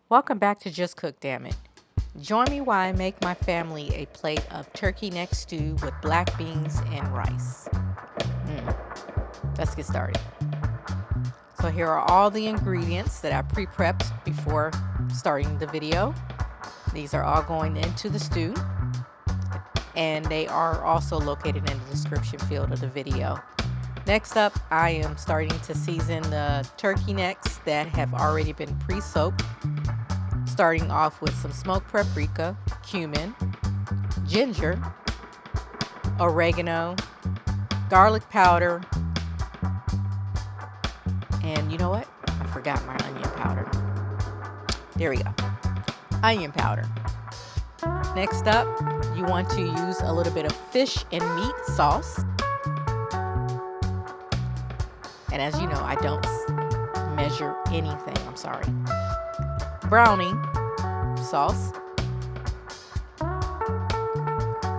Welcome back to Just Cook Damn It. Join me while I make my family a plate of turkey neck stew with black beans and rice. Let's get started. So here are all the ingredients that I pre-prepped before starting the video. These are all going into the stew, and they are also located in the description field of the video. Next up, I am starting to season the turkey necks that have already been pre-soaked. Starting off with some smoked paprika, cumin, ginger, oregano, garlic powder, and you know what? I forgot my onion powder. There we go. Onion powder. Next up, you want to use a little bit of fish and meat sauce. And as you know, I don't measure anything. I'm sorry. Browning sauce.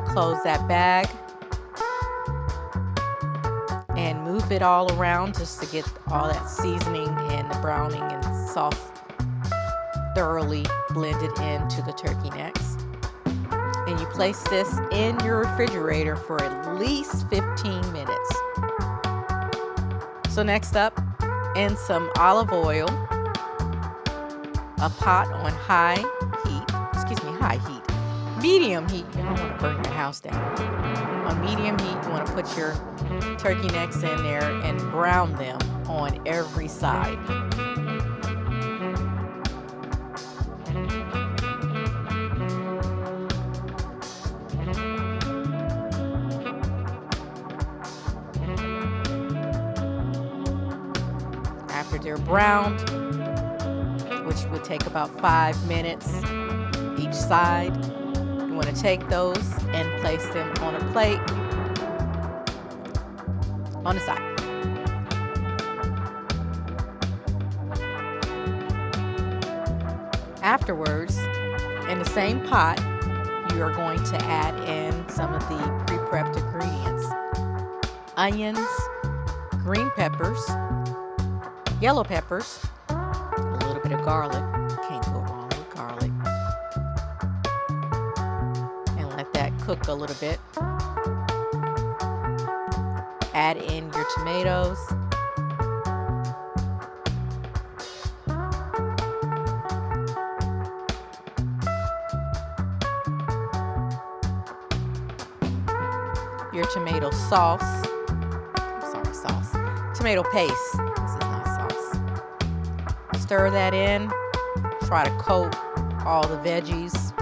Close that bag and move it all around just to get all that seasoning and the browning and sauce thoroughly blended into the turkey necks. And you place this in your refrigerator for at least 15 minutes. So next up, in some olive oil, a pot on medium heat. You don't want to burn your house down. On medium heat, you want to put your turkey necks in there and brown them on every side. After they're browned, which would take about 5 minutes each side, you want to take those and place them on a plate on the side. Afterwards, in the same pot, you are going to add in some of the pre-prepped ingredients: onions, green peppers, yellow peppers, a little bit of garlic. Can't go wrong with garlic. And let that cook a little bit. Add in your tomatoes. Your tomato sauce. Tomato paste. This is not sauce. Stir that in. Try to coat all the veggies.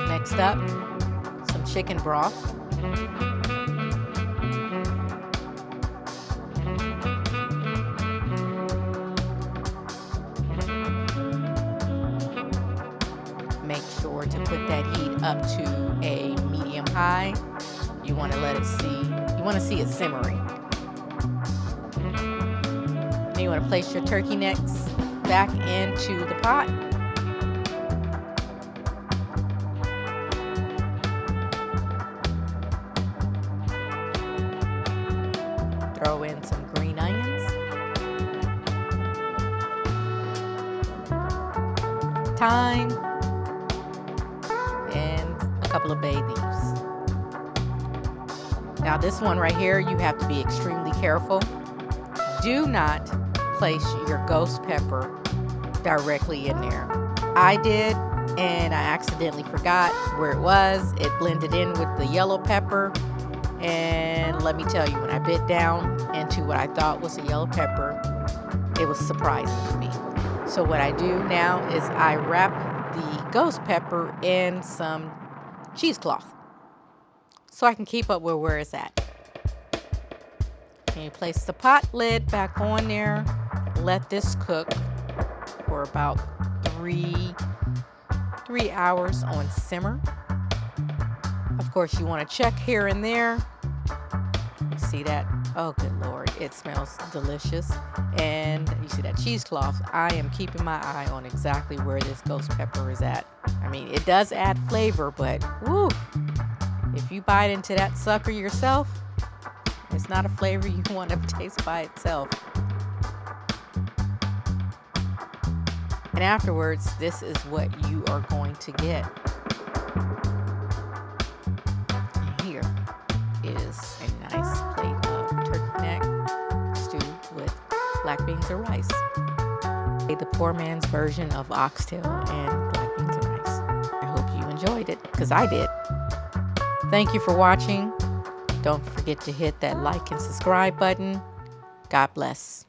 Next up, some chicken broth. Make sure to put that heat up to a medium high. You want to let it see it simmering. Then you want to place your turkey necks back into the pot. Throw in some green onions, thyme, and a couple of bay leaves. Now this one right here, you have to be extremely careful. Do not place your ghost pepper directly in there. I did, and I accidentally forgot where it was. It blended in with the yellow pepper. And let me tell you, when I bit down into what I thought was a yellow pepper, it was surprising to me. So what I do now is I wrap the ghost pepper in some cheesecloth so I can keep up with where it's at. And you place the pot lid back on there. Let this cook for about 3 hours on simmer. Of course, you want to check here and there. You see that? Oh, good Lord. It smells delicious. And you see that cheesecloth. I am keeping my eye on exactly where this ghost pepper is at. I mean, it does add flavor, but woo, If you bite into that sucker yourself, it's not a flavor you want to taste by itself. And afterwards, this is what you are going to get. And here is a nice plate of turkey neck stewed with black beans and rice. The poor man's version of oxtail and black beans and rice. I hope you enjoyed it, because I did. Thank you for watching. Don't forget to hit that like and subscribe button. God bless.